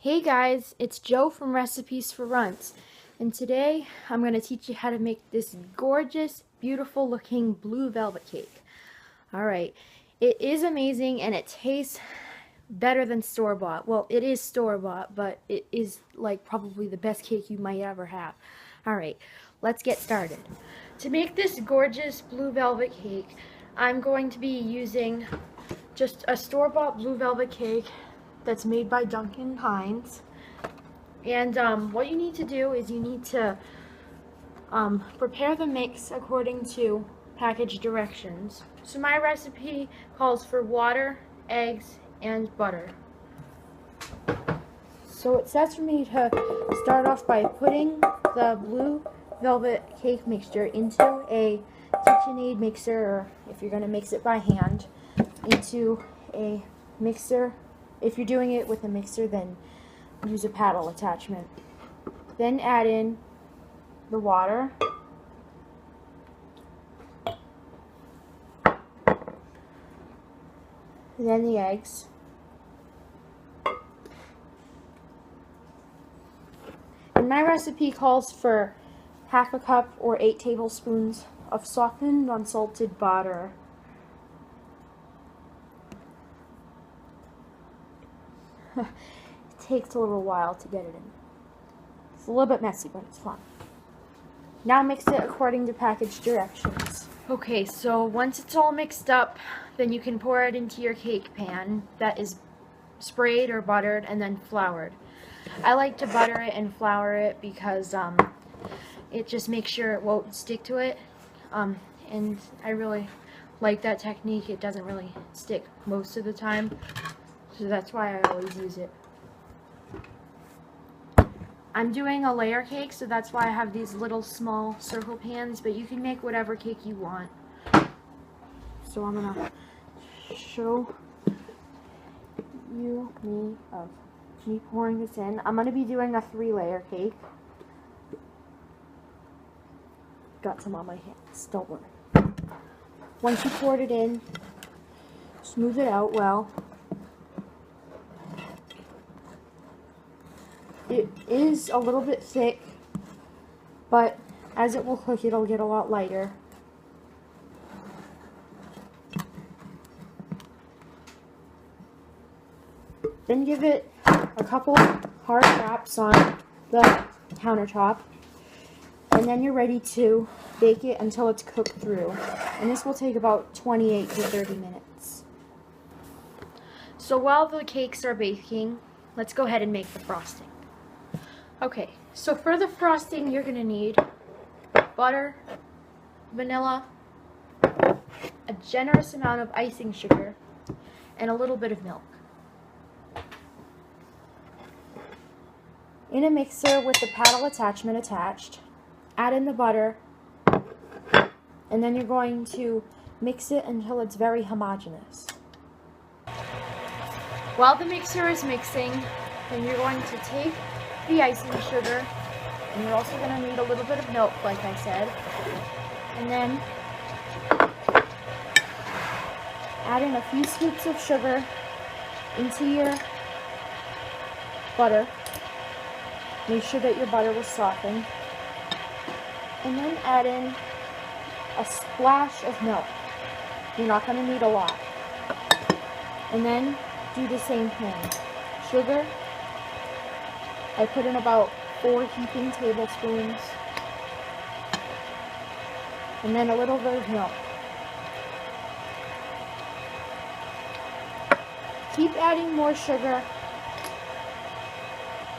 Hey guys, it's Joe from Recipes for Runtz, and today I'm going to teach you how to make this gorgeous, beautiful looking blue velvet cake. Alright, it is amazing and it tastes better than store-bought. Well, it is store-bought, but it is like probably the best cake you might ever have. Alright, let's get started. To make this gorgeous blue velvet cake, I'm going to be using just a store-bought blue velvet cake that's made by Duncan Hines. And what you need to do is you need to prepare the mix according to package directions. So my recipe calls for water, eggs, and butter. So it says for me to start off by putting the blue velvet cake mixture into a KitchenAid mixer, or if you're going to mix it by hand, into a mixer. If you're doing it with a mixer, then use a paddle attachment. Then add in the water, then the eggs, and my recipe calls for half a cup or 8 tablespoons of softened unsalted butter. It takes a little while to get it in. It's a little bit messy, but it's fun. Now mix it according to package directions. Okay, so once it's all mixed up, then you can pour it into your cake pan that is sprayed or buttered and then floured. I like to butter it and flour it because it just makes sure it won't stick to it. And I really like that technique. It doesn't really stick most of the time. So that's why I always use it. I'm doing a layer cake, so that's why I have these little small circle pans, but you can make whatever cake you want. So I'm going to show you me pouring this in. I'm going to be doing a 3-layer cake. Got some on my hands, don't worry. Once you poured it in, smooth it out well. It is a little bit thick, but as it will cook, it'll get a lot lighter. Then give it a couple hard taps on the countertop, and then you're ready to bake it until it's cooked through. And this will take about 28 to 30 minutes. So while the cakes are baking, let's go ahead and make the frosting. Okay, so for the frosting, you're going to need butter, vanilla, a generous amount of icing sugar, and a little bit of milk. In a mixer with the paddle attachment attached, add in the butter, and then you're going to mix it until it's very homogeneous. While the mixer is mixing, then you're going to take the icing sugar, and you're also going to need a little bit of milk, like I said, and then add in a few scoops of sugar into your butter. Make sure that your butter was softened, and then add in a splash of milk. You're not going to need a lot. And then do the same thing. Sugar, I put in about 4 heaping tablespoons, and then a little bit of milk. Keep adding more sugar,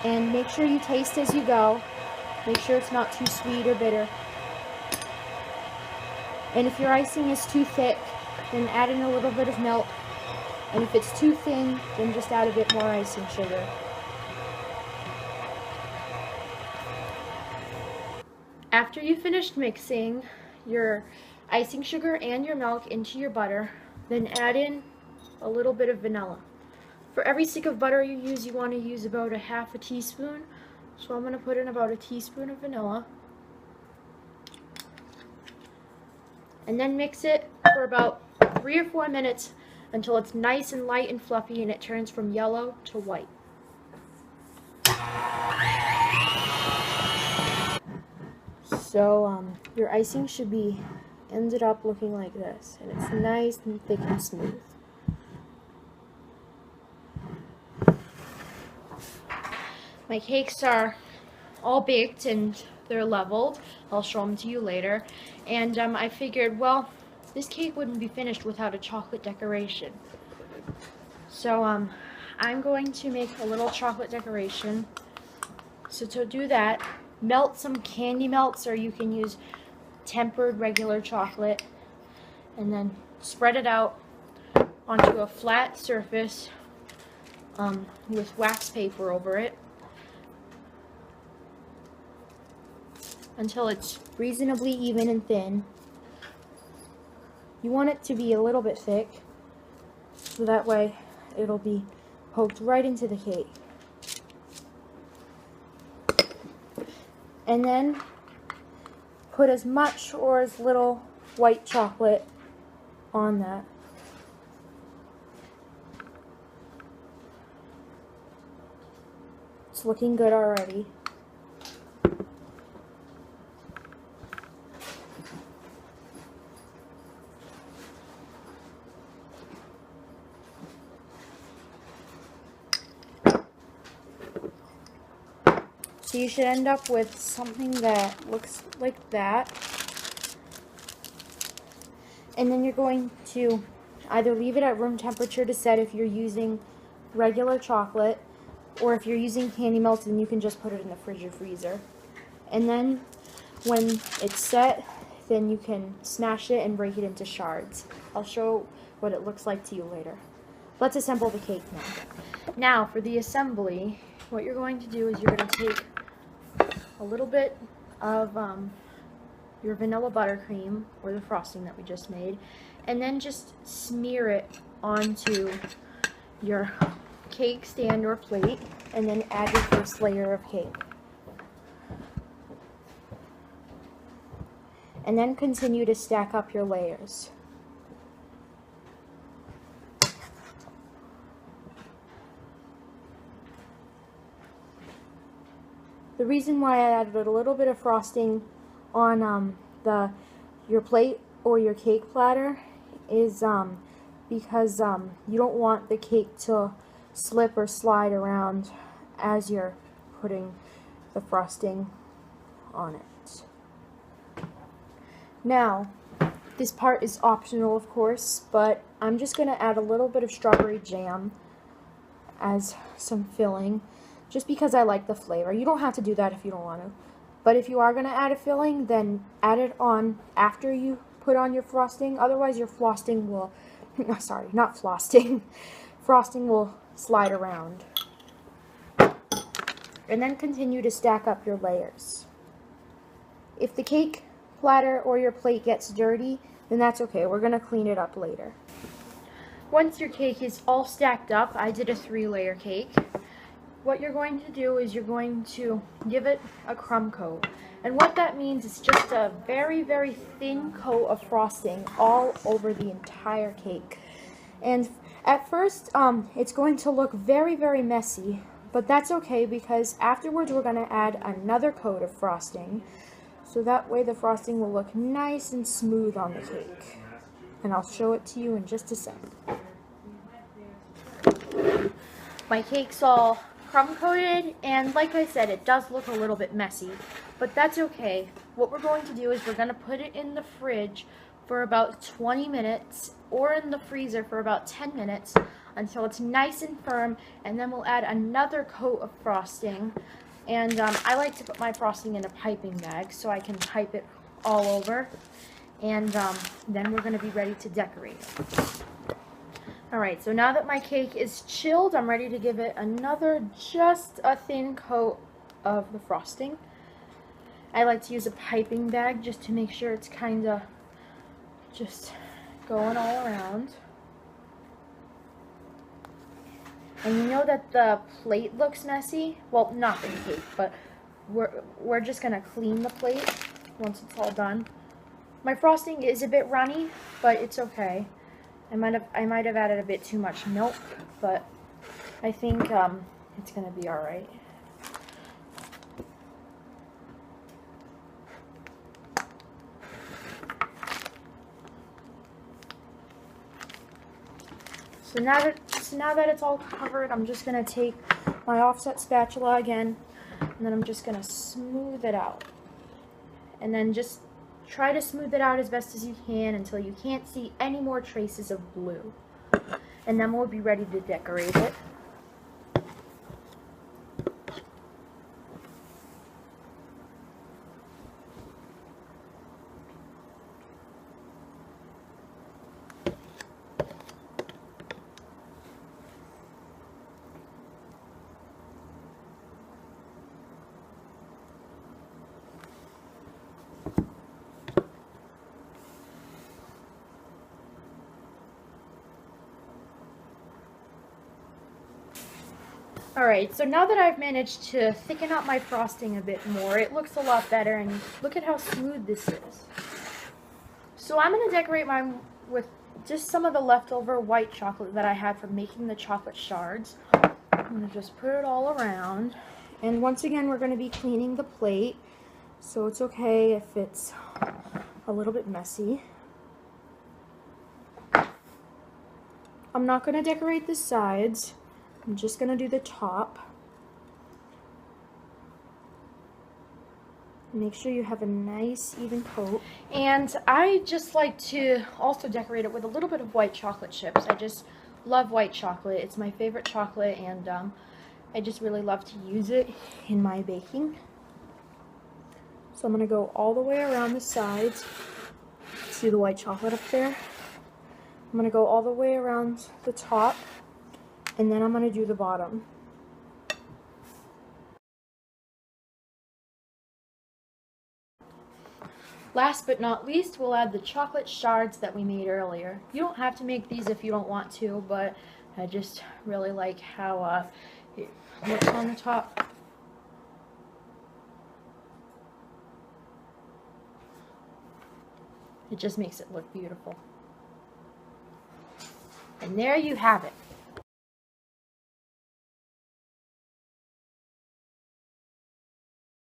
and make sure you taste as you go. Make sure it's not too sweet or bitter. And if your icing is too thick, then add in a little bit of milk. And if it's too thin, then just add a bit more icing sugar. After you've finished mixing your icing sugar and your milk into your butter, then add in a little bit of vanilla. For every stick of butter you use, you want to use about a half a teaspoon. So I'm going to put in about a teaspoon of vanilla. And then mix it for about 3 or 4 minutes until it's nice and light and fluffy and it turns from yellow to white. So your icing should be ended up looking like this, and it's nice and thick and smooth. My cakes are all baked and they're leveled. I'll show them to you later. And I figured, well, this cake wouldn't be finished without a chocolate decoration. So I'm going to make a little chocolate decoration. So to do that, melt some candy melts, or you can use tempered regular chocolate, and then spread it out onto a flat surface with wax paper over it until it's reasonably even and thin. You want it to be a little bit thick, so that way it'll be poked right into the cake. And then put as much or as little white chocolate on that. It's looking good already. So you should end up with something that looks like that. And then you're going to either leave it at room temperature to set if you're using regular chocolate, or if you're using candy melts, then you can just put it in the fridge or freezer. And then when it's set, then you can smash it and break it into shards. I'll show what it looks like to you later. Let's assemble the cake now. Now for the assembly, what you're going to do is you're going to take a little bit of your vanilla buttercream, or the frosting that we just made, and then just smear it onto your cake stand or plate, and then add your first layer of cake. And then continue to stack up your layers. The reason why I added a little bit of frosting on your plate or your cake platter is because you don't want the cake to slip or slide around as you're putting the frosting on it. Now, this part is optional, of course, but I'm just going to add a little bit of strawberry jam as some filling, just because I like the flavor. You don't have to do that if you don't want to. But if you are going to add a filling, then add it on after you put on your frosting. Otherwise, your frosting will, sorry, not frosting, frosting will slide around. And then continue to stack up your layers. If the cake platter or your plate gets dirty, then that's okay. We're going to clean it up later. Once your cake is all stacked up, I did a 3-layer cake. What you're going to do is you're going to give it a crumb coat. And what that means is just a very, very thin coat of frosting all over the entire cake. And at first, it's going to look very, very messy, but that's okay because afterwards we're going to add another coat of frosting. So that way the frosting will look nice and smooth on the cake. And I'll show it to you in just a second. My cake's all crumb coated, and like I said, it does look a little bit messy, but that's okay. What we're going to do is we're going to put it in the fridge for about 20 minutes or in the freezer for about 10 minutes until it's nice and firm, and then we'll add another coat of frosting. And I like to put my frosting in a piping bag so I can pipe it all over, and then we're going to be ready to decorate it. Alright, so now that my cake is chilled, I'm ready to give it another, just a thin coat of the frosting. I like to use a piping bag just to make sure it's kind of just going all around. And you know that the plate looks messy? Well, not the cake, but we're just going to clean the plate once it's all done. My frosting is a bit runny, but it's okay. I might have added a bit too much milk, but I think it's going to be alright. So now that it's all covered, I'm just going to take my offset spatula again, and then I'm just going to smooth it out. And then just try to smooth it out as best as you can until you can't see any more traces of blue. And then we'll be ready to decorate it. Alright, so now that I've managed to thicken up my frosting a bit more, it looks a lot better, and look at how smooth this is. So I'm going to decorate mine with just some of the leftover white chocolate that I had from making the chocolate shards. I'm going to just put it all around, and once again we're going to be cleaning the plate, so it's okay if it's a little bit messy. I'm not going to decorate the sides. I'm just going to do the top. Make sure you have a nice even coat. And I just like to also decorate it with a little bit of white chocolate chips. I just love white chocolate. It's my favorite chocolate, and I just really love to use it in my baking. So I'm going to go all the way around the sides. See the white chocolate up there? I'm going to go all the way around the top. And then I'm going to do the bottom. Last but not least, we'll add the chocolate shards that we made earlier. You don't have to make these if you don't want to, but I just really like how it looks on the top. It just makes it look beautiful. And there you have it.